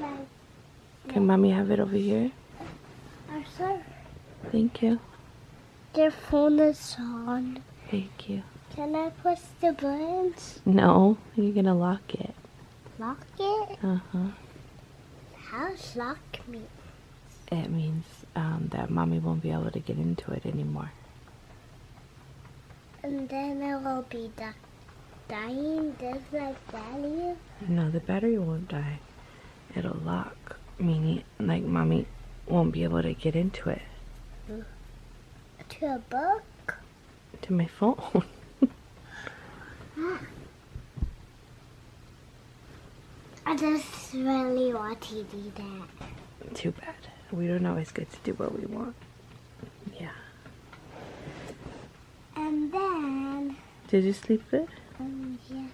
like... Can mommy have it over here? Sir, Thank you. their phone is on. Thank you. Can I push the buttons? No, you're gonna lock it. Lock it? Uh-huh. How's lock me? It means that mommy won't be able to get into it anymore. And then it will be dying just like Daddy? No, the battery won't die. It'll lock, meaning like mommy won't be able to get into it. To a book? To my phone. I just really want to do that. Too bad. We don't always get to do what we want. Yeah. And then... Did you sleep good? yes.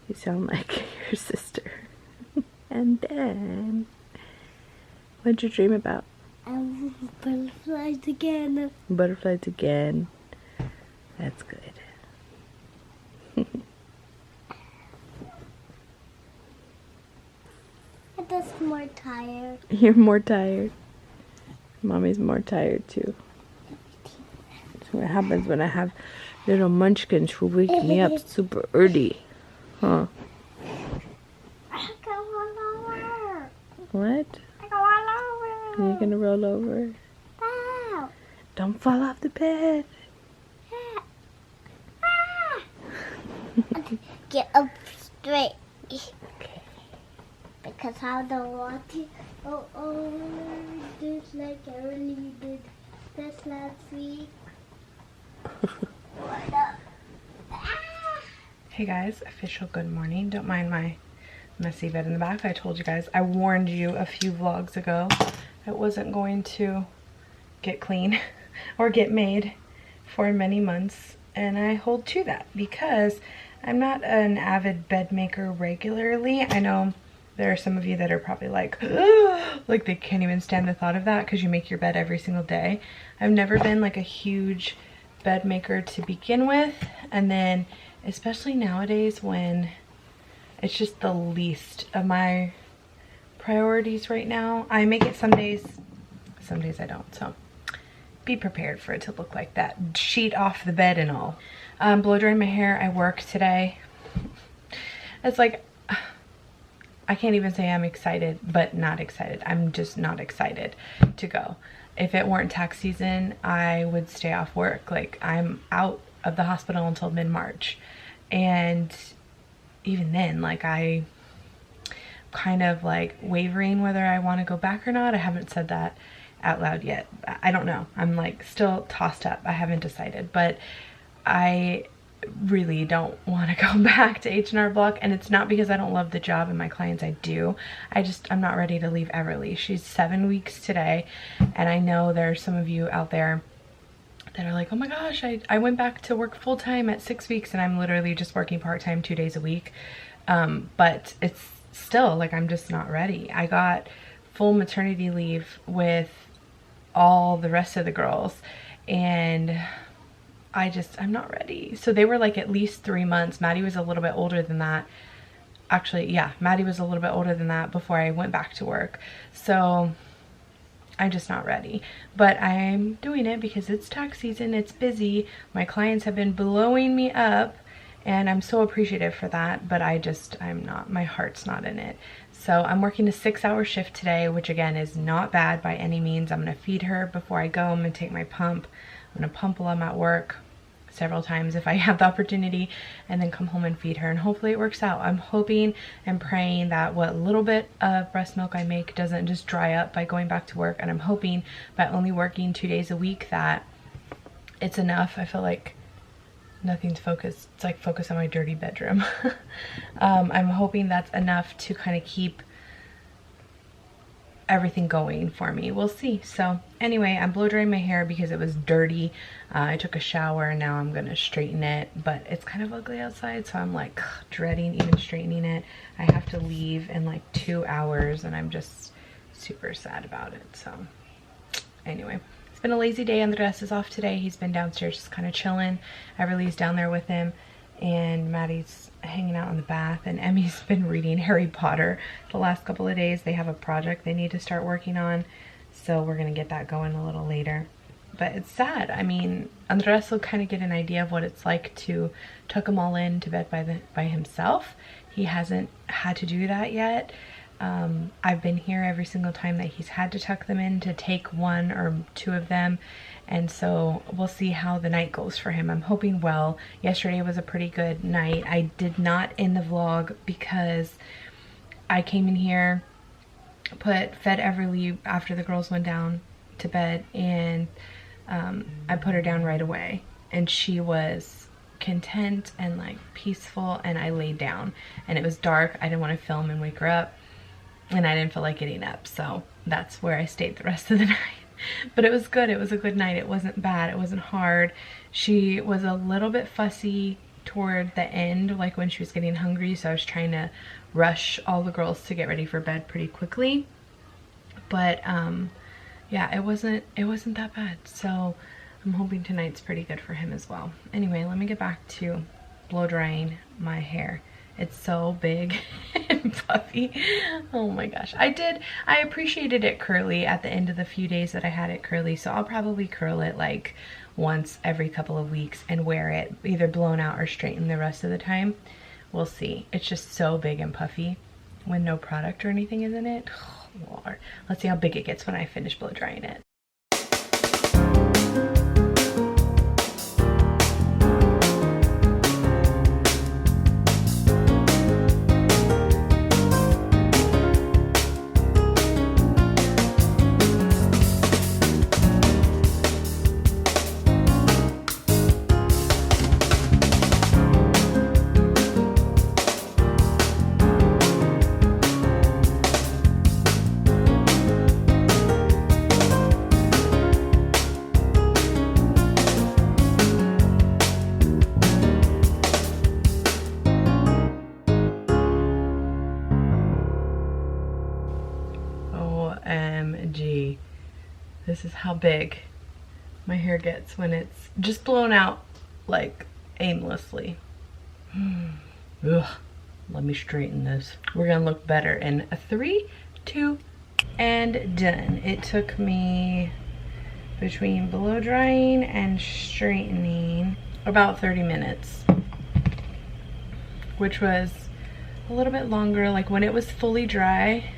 You sound like your sister. And then... What'd you dream about? Butterflies again. Butterflies again. That's good. I'm just more tired. You're more tired. Mommy's more tired too. That's what happens when I have little munchkins who wake me up super early. Huh? I can roll over. What? I can roll over. You're gonna roll over? Ow. Don't fall off the bed. Get up straight. Okay. Because I don't want to go over just like I really did this last week. What up? Hey guys, official good morning. Don't mind my messy bed in the back. I told you guys, I warned you a few vlogs ago it wasn't going to get clean or get made for many months, and I hold to that because I'm not an avid bed maker regularly. I know there are some of you that are probably like, ugh, like they can't even stand the thought of that because you make your bed every single day. I've never been like a huge bed maker to begin with, and then especially nowadays when it's just the least of my priorities right now. I make it some days I don't, so be prepared for it to look like that. Sheet off the bed and all. Blow drying my hair. I work today. It's like, I can't even say I'm excited, but not excited. I'm just not excited to go. If it weren't tax season, I would stay off work. Like, I'm out of the hospital until mid-March. And even then, like, I kind of like wavering whether I want to go back or not. I haven't said that out loud yet. I don't know. I'm like still tossed up. I haven't decided, but I really don't want to go back to H&R Block, and it's not because I don't love the job and my clients. I do. I'm not ready to leave Everly. She's 7 weeks today, and I know there are some of you out there that are like, oh my gosh, I went back to work full-time at 6 weeks, and I'm literally just working part-time 2 days a week. But it's still like, I'm just not ready. I got full maternity leave with all the rest of the girls, and I'm not ready. So they were like at least 3 months. Maddie was a little bit older than that. Actually, yeah, Maddie was a little bit older than that before I went back to work. So I'm just not ready. But I'm doing it because it's tax season, it's busy. My clients have been blowing me up, and I'm so appreciative for that, but I'm not, my heart's not in it. So I'm working a 6-hour shift today, which again is not bad by any means. I'm gonna feed her before I go. I'm gonna take my pump. I'm gonna pump while I'm at work several times if I have the opportunity, and then come home and feed her, and hopefully it works out. I'm hoping and praying that what little bit of breast milk I make doesn't just dry up by going back to work, and I'm hoping by only working 2 days a week that it's enough. I feel like nothing's focused. It's like focus on my dirty bedroom. I'm hoping that's enough to kind of keep everything going for me. We'll see. So anyway, I'm blow drying my hair because it was dirty. I took a shower and now I'm gonna straighten it, but it's kind of ugly outside, so I'm like dreading even straightening it. I have to leave in like 2 hours, and I'm just super sad about it. So anyway, it's been a lazy day. Andres is off today. He's been downstairs just kind of chilling. Everly's down there with him, and Maddie's hanging out in the bath, and Emmy's been reading Harry Potter the last couple of days. They have a project they need to start working on, so we're gonna get that going a little later. But it's sad. I mean, Andres will kind of get an idea of what it's like to tuck them all in to bed by himself. He hasn't had to do that yet. I've been here every single time that he's had to tuck them in to take one or two of them, and so we'll see how the night goes for him. I'm hoping well. Yesterday was a pretty good night. I did not end the vlog because I came in here, fed Everly after the girls went down to bed, and I put her down right away, and she was content and like peaceful, and I laid down, and it was dark. I didn't want to film and wake her up, and I didn't feel like getting up, so that's where I stayed the rest of the night. But it was good. It was a good night. It wasn't bad. It wasn't hard. She was a little bit fussy toward the end, like when she was getting hungry, so I was trying to rush all the girls to get ready for bed pretty quickly. But yeah, it wasn't that bad, so I'm hoping tonight's pretty good for him as well. Anyway, let me get back to blow drying my hair. It's so big and puffy. Oh my gosh. I appreciated it curly at the end of the few days that I had it curly, so I'll probably curl it like once every couple of weeks and wear it either blown out or straightened the rest of the time. We'll see. It's just so big and puffy when no product or anything is in it. Oh, Lord. Let's see how big it gets when I finish blow drying it. OMG. This is how big my hair gets when it's just blown out like aimlessly. Ugh. Let me straighten this. We're gonna look better in a 3, 2, and done. It took me between blow drying and straightening about 30 minutes, which was a little bit longer. Like when it was fully dry,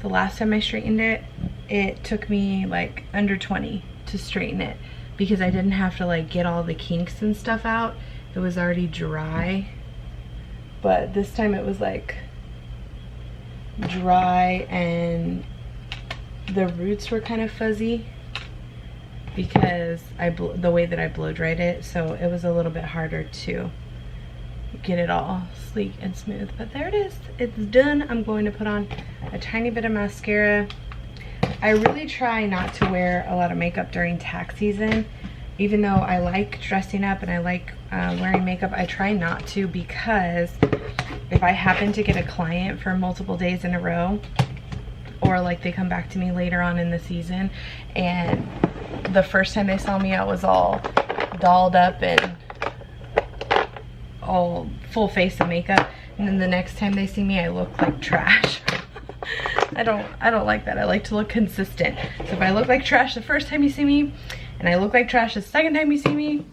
the last time I straightened it, it took me like under 20 to straighten it because I didn't have to like get all the kinks and stuff out. It was already dry. But this time it was like dry and the roots were kind of fuzzy because the way that I blow dried it, so it was a little bit harder to get it all sleek and smooth. But there it is. It's done. I'm going to put on a tiny bit of mascara. I really try not to wear a lot of makeup during tax season. Even though I like dressing up and I like wearing makeup, I try not to, because if I happen to get a client for multiple days in a row, or like they come back to me later on in the season and the first time they saw me I was all dolled up and all full face of makeup, and then the next time they see me I look like trash. I don't like that. I like to look consistent. So if I look like trash the first time you see me and I look like trash the second time you see me,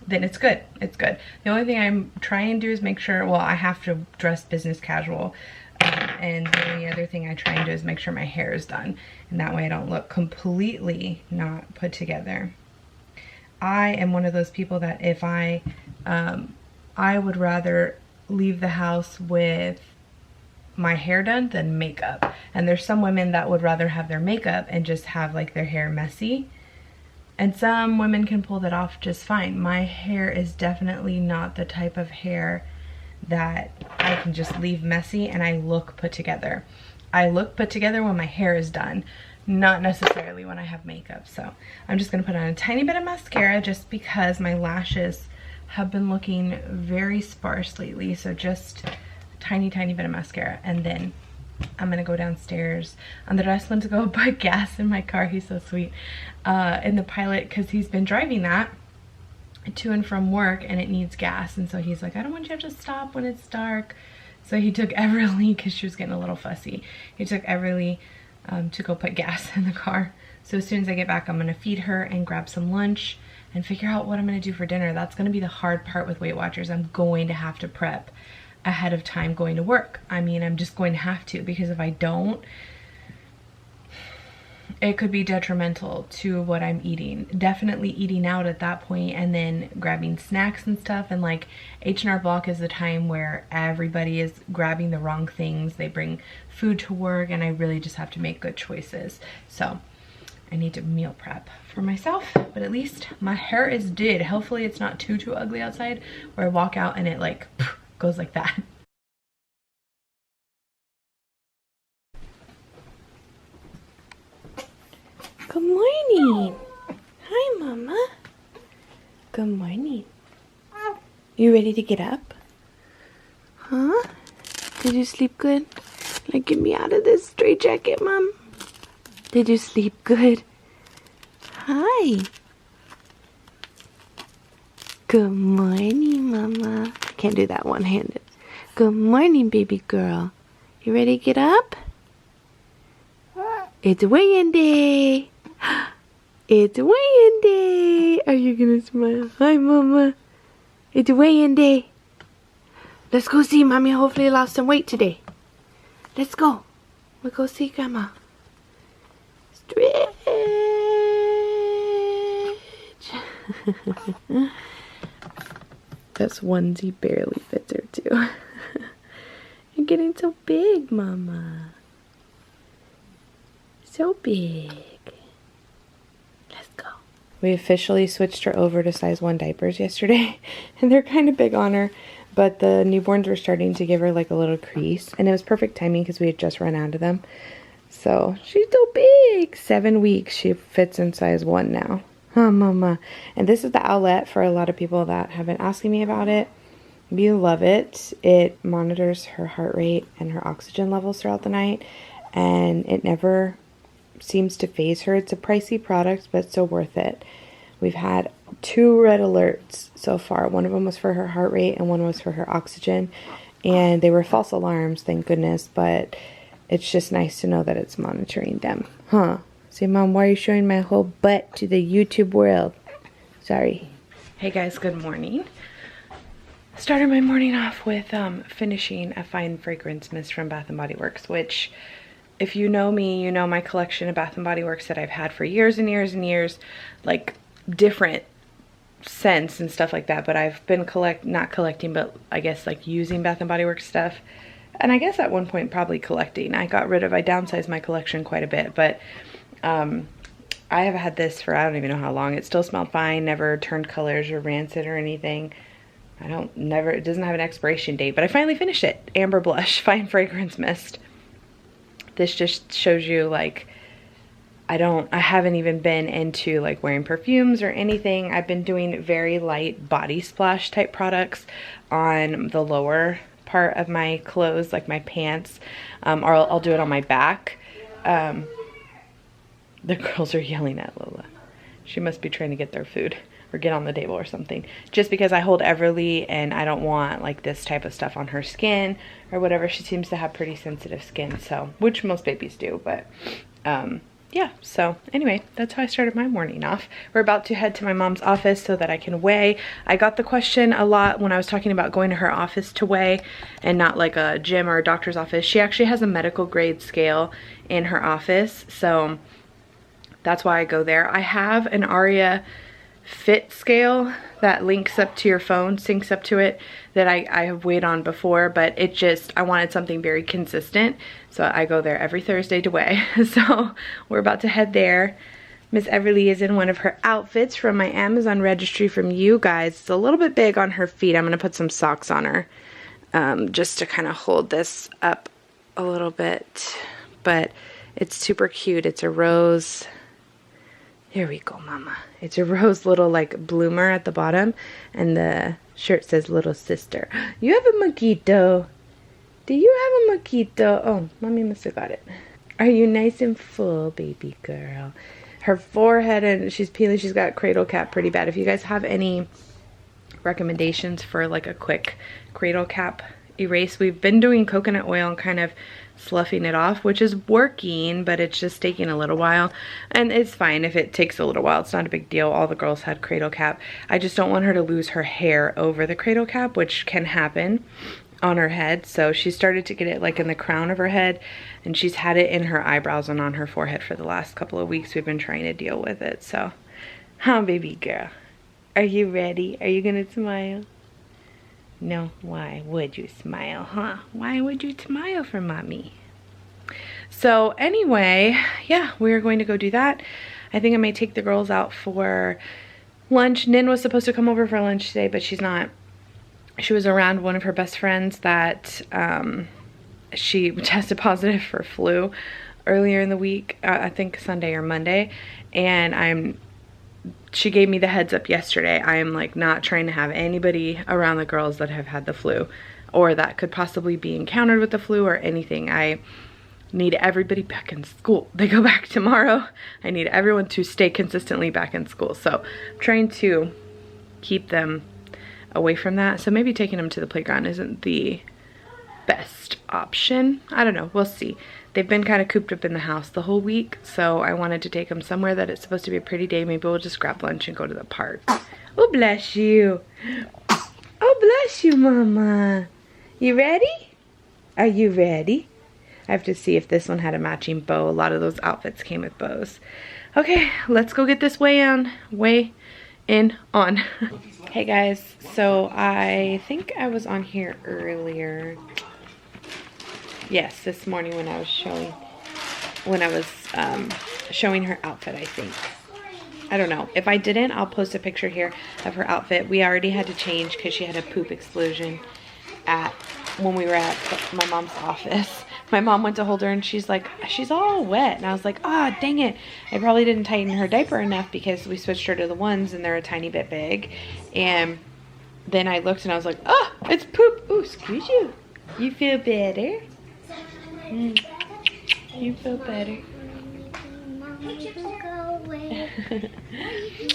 then it's good. It's good. The only thing I'm trying to do is make sure, well, I have to dress business casual, and the only other thing I try and do is make sure my hair is done, and that way I don't look completely not put together. I am one of those people that if I would rather leave the house with my hair done than makeup. And there's some women that would rather have their makeup and just have like their hair messy. And some women can pull that off just fine. My hair is definitely not the type of hair that I can just leave messy and I look put together. I look put together when my hair is done, not necessarily when I have makeup. So I'm just gonna put on a tiny bit of mascara just because my lashes have been looking very sparse lately. So just tiny bit of mascara, and then I'm gonna go downstairs. Andres went to go buy gas in my car. He's so sweet, in the Pilot, because he's been driving that to and from work and it needs gas, and so he's like, I don't want you to have to stop when it's dark. So he took Everly, because she was getting a little fussy, he took Everly to go put gas in the car. So as soon as I get back, I'm gonna feed her and grab some lunch and figure out what I'm gonna do for dinner. That's gonna be the hard part with Weight Watchers. I'm going to have to prep ahead of time going to work. I mean, I'm just going to have to, because if I don't, it could be detrimental to what I'm eating. Definitely eating out at that point, and then grabbing snacks and stuff. And like H&R Block is the time where everybody is grabbing the wrong things. They bring food to work, and I really just have to make good choices. So I need to meal prep for myself, but at least my hair is did. Hopefully it's not too ugly outside where I walk out and it like goes like that. Good morning. Hi, Mama. Good morning. You ready to get up? Huh? Did you sleep good? Like, get me out of this straitjacket, Mom. Did you sleep good? Hi. Good morning, Mama. I can't do that one-handed. Good morning, baby girl. You ready to get up? It's weigh-in day. It's weigh-in day. Are you gonna smile? Hi, Mama. It's weigh-in day. Let's go see Mommy. Hopefully lost some weight today. Let's go. We'll go see Grandma. Stretch. This onesie barely fits her too. You're getting so big, Mama. So big. Let's go. We officially switched her over to size 1 diapers yesterday, and they're kind of big on her, but the newborns were starting to give her like a little crease, and it was perfect timing because we had just run out of them. So she's so big. 7 weeks, she fits in size 1 now. Huh, Mama. And this is the outlet for a lot of people that have been asking me about it. We love it. It monitors her heart rate and her oxygen levels throughout the night, and it never seems to phase her. It's a pricey product, but still worth it. We've had 2 red alerts so far. One of them was for her heart rate and one was for her oxygen, and they were false alarms, thank goodness, but it's just nice to know that it's monitoring them. Huh? Say, Mom, why are you showing my whole butt to the YouTube world? Sorry. Hey guys, good morning. Started my morning off with finishing a fine fragrance mist from Bath & Body Works, which, if you know me, you know my collection of Bath & Body Works that I've had for years and years and years, like different scents and stuff like that, but I've been not collecting, but I guess like using Bath & Body Works stuff, and I guess at one point probably collecting. I downsized my collection quite a bit, but I have had this for I don't even know how long. It still smelled fine, never turned colors or rancid or anything. It doesn't have an expiration date, but I finally finished it. Amber Blush Fine Fragrance Mist. This just shows you, like, I haven't even been into like wearing perfumes or anything. I've been doing very light body splash type products on the lower part of my clothes, like my pants, or I'll do it on my back. The girls are yelling at Lola. She must be trying to get their food or get on the table or something. Just because I hold Everly and I don't want like this type of stuff on her skin or whatever. She seems to have pretty sensitive skin, so, which most babies do, but yeah. So anyway, that's how I started my morning off. We're about to head to my mom's office so that I can weigh. I got the question a lot when I was talking about going to her office to weigh and not like a gym or a doctor's office. She actually has a medical grade scale in her office, so that's why I go there. I have an Aria Fit scale that links up to your phone, syncs up to it, that I have weighed on before, but I wanted something very consistent, so I go there every Thursday to weigh. So we're about to head there. Miss Everly is in one of her outfits from my Amazon registry from you guys. It's a little bit big on her feet. I'm gonna put some socks on her just to kind of hold this up a little bit, but it's super cute. It's a rose. Here we go, Mama. It's a rose little like bloomer at the bottom, and the shirt says little sister. You have a mojito. Do you have a mojito? Oh, Mommy must have got it. Are you nice and full, baby girl? Her forehead, and she's peeling. She's got cradle cap pretty bad. If you guys have any recommendations for like a quick cradle cap erase. We've been doing coconut oil and kind of sloughing it off, which is working, but it's just taking a little while. And it's fine if it takes a little while. It's not a big deal. All the girls had cradle cap. I just don't want her to lose her hair over the cradle cap, which can happen on her head. So she started to get it like in the crown of her head, and she's had it in her eyebrows and on her forehead for the last couple of weeks. We've been trying to deal with it. So, baby girl, are you ready? Are you gonna smile? No, why would you smile, huh? Why would you smile for mommy? So anyway, yeah, we're going to go do that. I think I may take the girls out for lunch. Nin was supposed to come over for lunch today, but she's not. She was around one of her best friends that she tested positive for flu earlier in the week, I think Sunday or Monday, and she gave me the heads up yesterday. I am like not trying to have anybody around the girls that have had the flu or that could possibly be encountered with the flu or anything. I need everybody back in school. They go back tomorrow. I need everyone to stay consistently back in school. So I'm trying to keep them away from that. So maybe taking them to the playground isn't the best option. I don't know. We'll see. They've been kind of cooped up in the house the whole week, so I wanted to take them somewhere that it's supposed to be a pretty day. Maybe we'll just grab lunch and go to the park. Oh, bless you. Oh, bless you, Mama. You ready? Are you ready? I have to see if this one had a matching bow. A lot of those outfits came with bows. Okay, let's go get this weigh in on. Hey guys, so I think I was on here earlier. Yes, this morning when I was showing her outfit, I think. I don't know. If I didn't, I'll post a picture here of her outfit. We already had to change because she had a poop explosion when we were at my mom's office. My mom went to hold her and she's like, she's all wet. And I was like, ah, dang it. I probably didn't tighten her diaper enough because we switched her to the ones and they're a tiny bit big. And then I looked and I was like, oh, it's poop. Ooh, excuse you. You feel better? You feel better?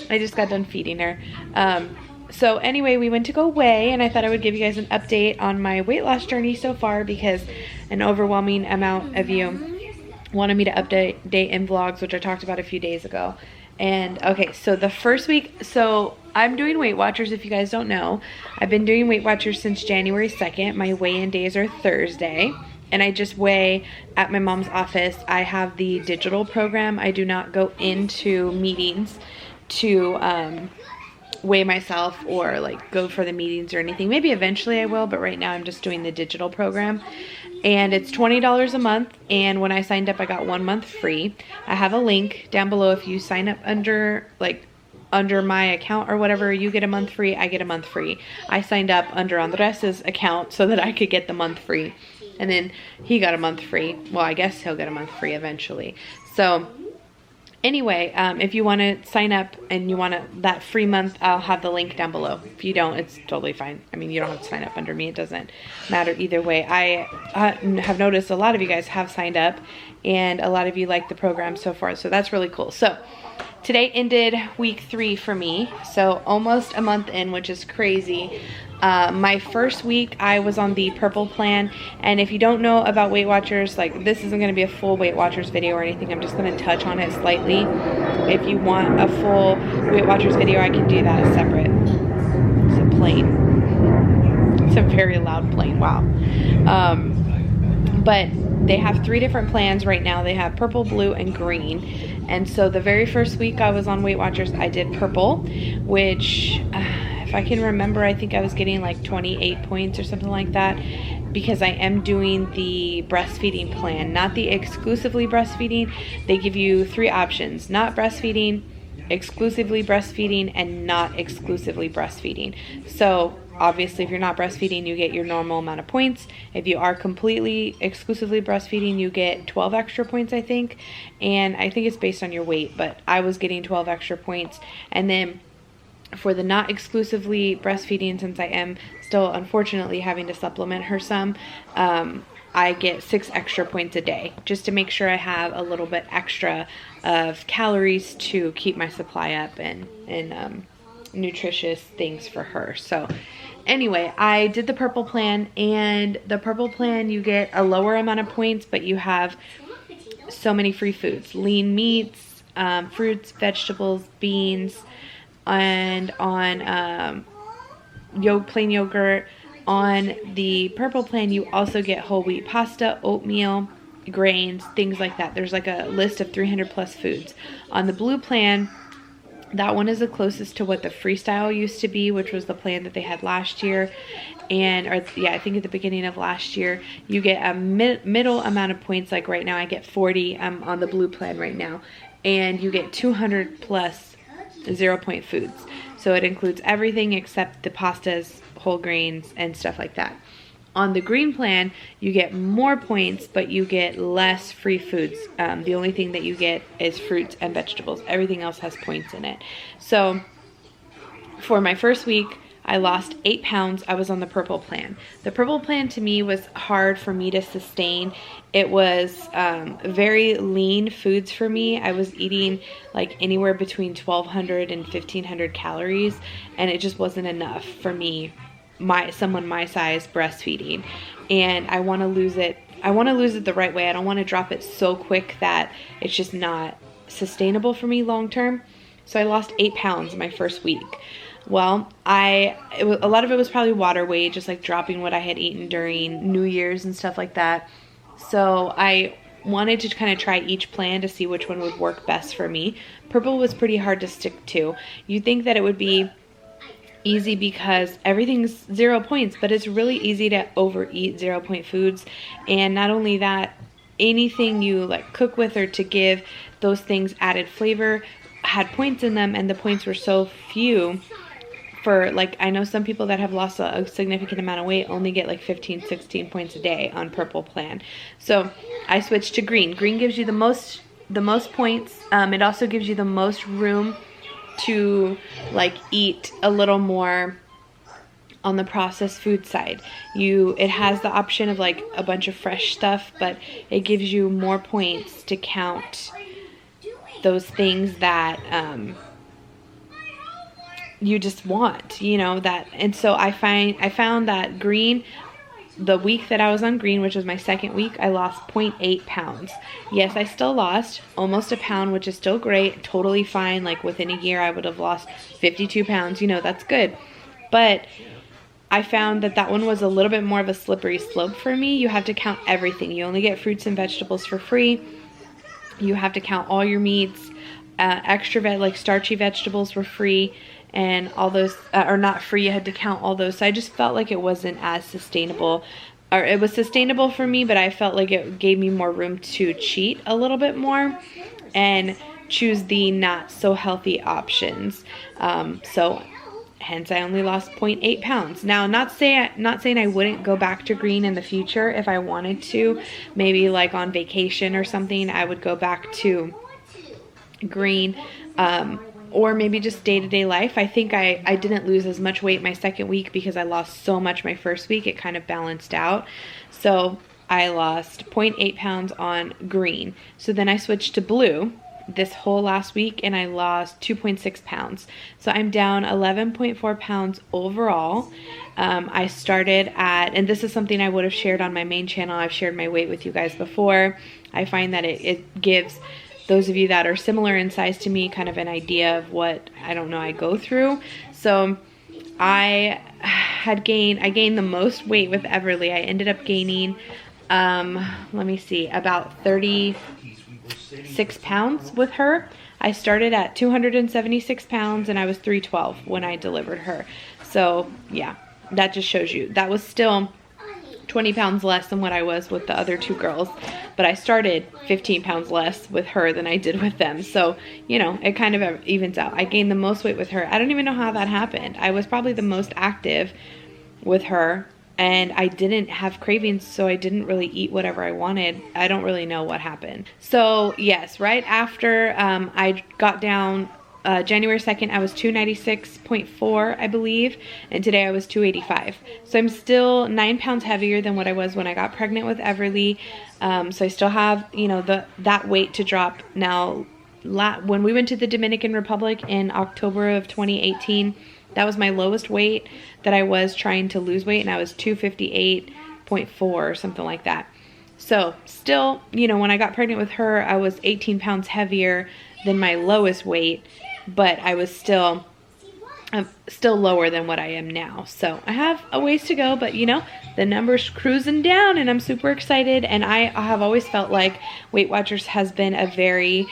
I just got done feeding her. So anyway, we went to go weigh, and I thought I would give you guys an update on my weight loss journey so far because an overwhelming amount of you wanted me to update in vlogs, which I talked about a few days ago. And okay, so the first week, so I'm doing Weight Watchers. If you guys don't know, I've been doing Weight Watchers since January 2nd. My weigh-in days are Thursday. And I just weigh at my mom's office. I have the digital program. I do not go into meetings to weigh myself or like go for the meetings or anything. Maybe eventually I will, but right now I'm just doing the digital program. And it's $20 a month. And when I signed up, I got 1 month free. I have a link down below. If you sign up under my account or whatever, you get a month free. I get a month free. I signed up under Andres's account so that I could get the month free. And then he got a month free. Well, I guess he'll get a month free eventually. So anyway, if you want to sign up and you want that free month, I'll have the link down below. If you don't, it's totally fine. I mean, you don't have to sign up under me. It doesn't matter either way. I have noticed a lot of you guys have signed up and a lot of you like the program so far. So that's really cool. So today ended week 3 for me. So almost a month in, which is crazy. My first week I was on the purple plan, and if you don't know about Weight Watchers, like this isn't going to be a full Weight Watchers video or anything. I'm just going to touch on it slightly. If you want a full Weight Watchers video, I can do that as separate. It's a plane. It's a very loud plane. Wow. But they have 3 different plans right now. They have purple, blue, and green. And so the very first week I was on Weight Watchers, I did purple, which if I can remember, I think I was getting like 28 points or something like that, because I am doing the breastfeeding plan, not the exclusively breastfeeding. They give you 3 options: not breastfeeding, exclusively breastfeeding, and not exclusively breastfeeding. So obviously if you're not breastfeeding, you get your normal amount of points. If you are completely exclusively breastfeeding, you get 12 extra points, I think. And I think it's based on your weight, but I was getting 12 extra points. And then for the not exclusively breastfeeding, since I am still unfortunately having to supplement her some, I get 6 extra points a day just to make sure I have a little bit extra of calories to keep my supply up and nutritious things for her. So anyway, I did the purple plan, and the purple plan, you get a lower amount of points, but you have so many free foods, lean meats, fruits, vegetables, beans, and on plain yogurt. On the purple plan, you also get whole wheat pasta, oatmeal, grains, things like that. There's like a list of 300 plus foods. On the blue plan, that one is the closest to what the freestyle used to be, which was the plan that they had last year. And, I think at the beginning of last year, you get a middle amount of points. Like right now I get 40 on the blue plan right now. And you get 200 plus 0-point foods. So it includes everything except the pastas, whole grains, and stuff like that. On the green plan, you get more points, but you get less free foods. The only thing that you get is fruits and vegetables. Everything else has points in it. So for my first week, I lost 8 pounds. I was on the purple plan. The purple plan to me was hard for me to sustain. It was very lean foods for me. I was eating like anywhere between 1,200 and 1,500 calories, and it just wasn't enough for me, someone my size, breastfeeding. And I want to lose it. I want to lose it the right way. I don't want to drop it so quick that it's just not sustainable for me long term. So I lost 8 pounds my first week. Well, a lot of it was probably water weight, just like dropping what I had eaten during New Year's and stuff like that. So I wanted to kind of try each plan to see which one would work best for me. Purple was pretty hard to stick to. You'd think that it would be easy because everything's 0 points, but it's really easy to overeat 0-point foods. And not only that, anything you like cook with or to give those things added flavor had points in them, and the points were so few. For like, I know some people that have lost a significant amount of weight only get like 15, 16 points a day on purple plan. So I switched to green. Green gives you the most points. It also gives you the most room to like eat a little more on the processed food side. It has the option of like a bunch of fresh stuff, but it gives you more points to count those things that you just want, that. And so I found that green, the week that I was on green, which was my second week, I lost 0.8 pounds. Yes, I still lost almost a pound, which is still great, totally fine. Like within a year, I would have lost 52 pounds, that's good. But I found that one was a little bit more of a slippery slope for me. You have to count everything. You only get fruits and vegetables for free. You have to count all your meats, like starchy vegetables were free, and all those are not free. You had to count all those. So I just felt like it wasn't as sustainable, or it was sustainable for me, but I felt like it gave me more room to cheat a little bit more and choose the not so healthy options. So hence I only lost 0.8 pounds. Now, not saying I wouldn't go back to green in the future if I wanted to. Maybe like on vacation or something, I would go back to green. Or maybe just day-to-day life. I think I didn't lose as much weight my second week because I lost so much my first week. It kind of balanced out. So I lost 0.8 pounds on green. So then I switched to blue this whole last week, and I lost 2.6 pounds. So I'm down 11.4 pounds overall. I started at, and this is something I would have shared on my main channel. I've shared my weight with you guys before. I find that it gives those of you that are similar in size to me kind of an idea of what, I go through. So I gained the most weight with Everly. I ended up gaining, about 36 pounds with her. I started at 276 pounds and I was 312 when I delivered her. So yeah, that just shows you. That was still 20 pounds less than what I was with the other two girls, but I started 15 pounds less with her than I did with them. So, it kind of evens out. I gained the most weight with her. I don't even know how that happened. I was probably the most active with her, and I didn't have cravings, so I didn't really eat whatever I wanted. I don't really know what happened. So yes, right after I got down, January 2nd, I was 296.4, I believe, and today I was 285. So I'm still 9 pounds heavier than what I was when I got pregnant with Everly. So I still have, that weight to drop. Now, when we went to the Dominican Republic in October of 2018, that was my lowest weight that I was trying to lose weight, and I was 258.4 or something like that. So still, you know, when I got pregnant with her, I was 18 pounds heavier than my lowest weight, but I was still lower than what I am now. So I have a ways to go, but you know, the number's cruising down and I'm super excited. And I have always felt like Weight Watchers has been a very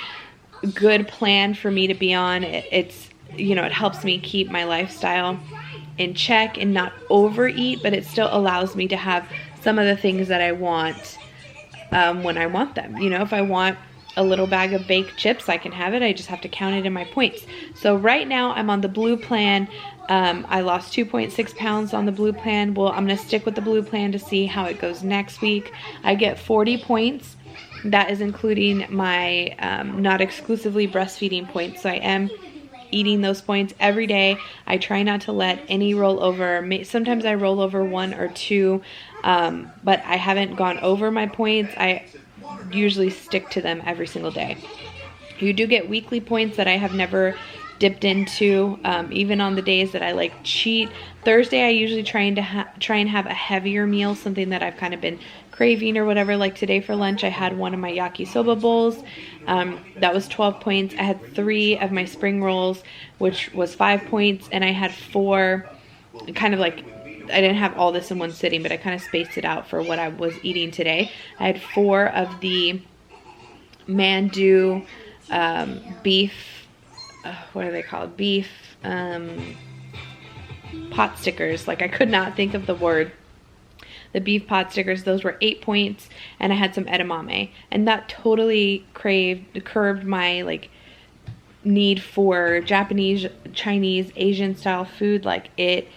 good plan for me to be on. It's, you know, it helps me keep my lifestyle in check and not overeat, but it still allows me to have some of the things that I want when I want them. You know, if I want a little bag of baked chips, I can have it. I just have to count it in my points. So right now I'm on the blue plan. I lost 2.6 pounds on the blue plan. Well, I'm going to stick with the blue plan to see how it goes next week. I get 40 points. That is including my not exclusively breastfeeding points. So I am eating those points every day. I try not to let any roll over. Sometimes I roll over 1 or 2, but I haven't gone over my points. I usually stick to them every single day. You do get weekly points that I have never dipped into, even on the days that I like cheat. Thursday I usually try and have a heavier meal, something that I've kind of been craving or whatever. Like today for lunch I had one of my yakisoba bowls. That was 12 points. I had 3 of my spring rolls, which was 5 points, and I had 4, kind of like, I didn't have all this in one sitting, but I kind of spaced it out for what I was eating today. I had 4 of the mandu beef, what are they called? Beef pot stickers. Like, I could not think of the word. The beef pot stickers, those were 8 points, and I had some edamame, and that totally curbed my like need for Japanese, Chinese, Asian style food. Like, it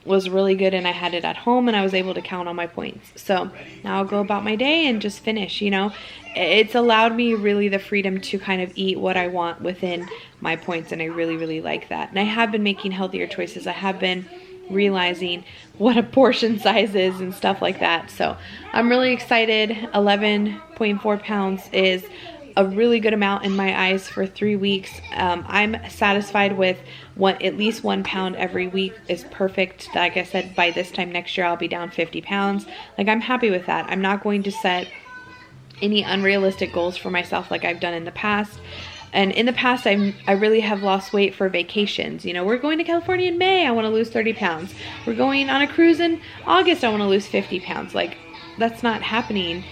was really good, and I had it at home, and I was able to count all my points. So now I'll go about my day and just finish, you know. It's allowed me really the freedom to kind of eat what I want within my points, and I really, really like that. And I have been making healthier choices. I have been realizing what a portion size is and stuff like that. So I'm really excited. 11.4 pounds is a really good amount in my eyes for 3 weeks. I'm satisfied with at least 1 pound every week is perfect. Like I said, by this time next year, I'll be down 50 pounds. Like, I'm happy with that. I'm not going to set any unrealistic goals for myself like I've done in the past. And in the past, I really have lost weight for vacations. You know, we're going to California in May, I want to lose 30 pounds. We're going on a cruise in August, I want to lose 50 pounds. Like, that's not happening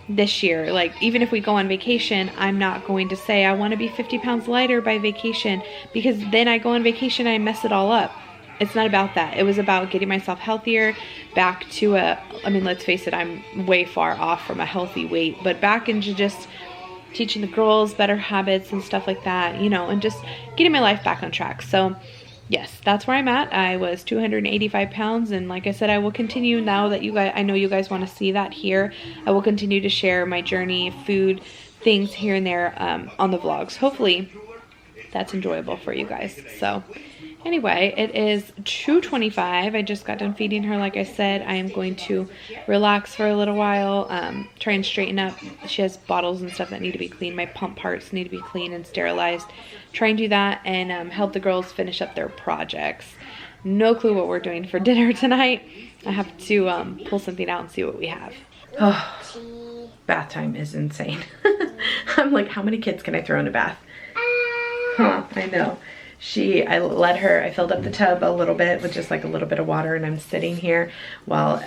this year. Like, even if we go on vacation, I'm not going to say I want to be 50 pounds lighter by vacation, because then I go on vacation and I mess it all up. It's not about that. It was about getting myself healthier, back to I mean, let's face it, I'm way far off from a healthy weight, but back into just teaching the girls better habits and stuff like that, you know, and just getting my life back on track. So yes, that's where I'm at. I was 285 pounds, and like I said, I will continue now that I know you guys want to see that here. I will continue to share my journey, food, things here and there on the vlogs. Hopefully that's enjoyable for you guys. So anyway, it is 2:25. I just got done feeding her. Like I said, I am going to relax for a little while, try and straighten up. She has bottles and stuff that need to be cleaned. My pump parts need to be cleaned and sterilized. Try and do that and help the girls finish up their projects. No clue what we're doing for dinner tonight. I have to pull something out and see what we have. Oh, bath time is insane. I'm like, how many kids can I throw in a bath? Huh, I know. I filled up the tub a little bit with just like a little bit of water, and I'm sitting here while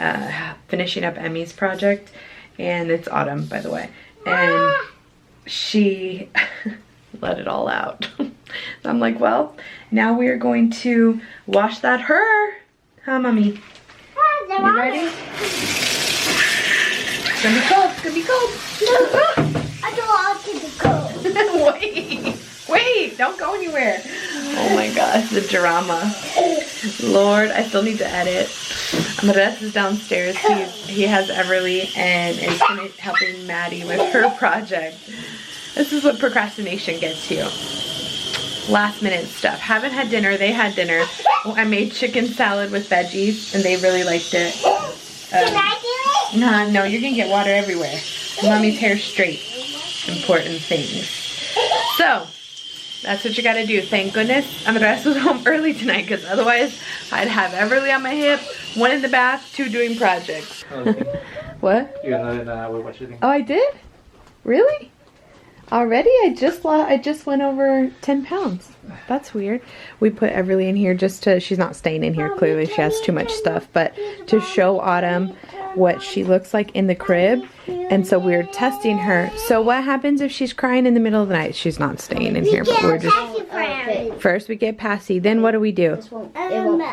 finishing up Emmy's project, and it's autumn, by the way, and she let it all out. So I'm like, well, now we are going to wash that huh, Mommy? You ready? It's gonna be cold, it's gonna be cold. I don't want it to go. Wait, don't go anywhere. Oh my gosh, the drama. Lord, I still need to edit. Andres is downstairs. He has Everly and is helping Maddie with her project. This is what procrastination gets you. Last minute stuff. Haven't had dinner. They had dinner. I made chicken salad with veggies, and they really liked it. Can I do it? No, you're gonna get water everywhere. Mommy's hair straight. Important things. So So, that's what you gotta do. Thank goodness Andres was home early tonight, because otherwise I'd have Everly on my hip, one in the bath, two doing projects. Okay. What? You're not in Weight Watchers thing. Oh, I did? Really? Already? I just went over 10 pounds. That's weird. We put Everly in here just to, she's not staying in here. Clearly she has too much stuff, but to show Autumn what she looks like in the crib. And so we're testing her. So what happens if she's crying in the middle of the night? She's not staying in here, but we're just, first we get Passy, then what do we do? It won't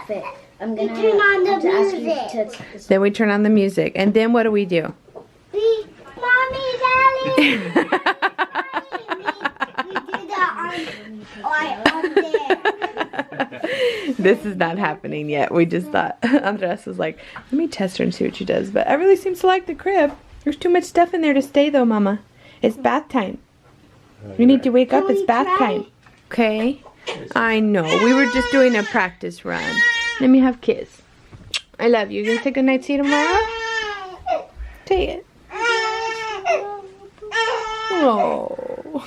fit. I'm gonna turn on the have to ask you music. to Then we turn on the music, and then what do we do? Mommy, Daddy. We did that on there. This is not happening yet. We just thought, Andres was like, let me test her and see what she does. But I really seems to like the crib. There's too much stuff in there to stay though, Mama. It's bath time. You need to wake up. It's bath time. Okay? I know. We were just doing a practice run. Let me have a kiss. I love you. You gonna take a night seat tomorrow? Take it. Oh.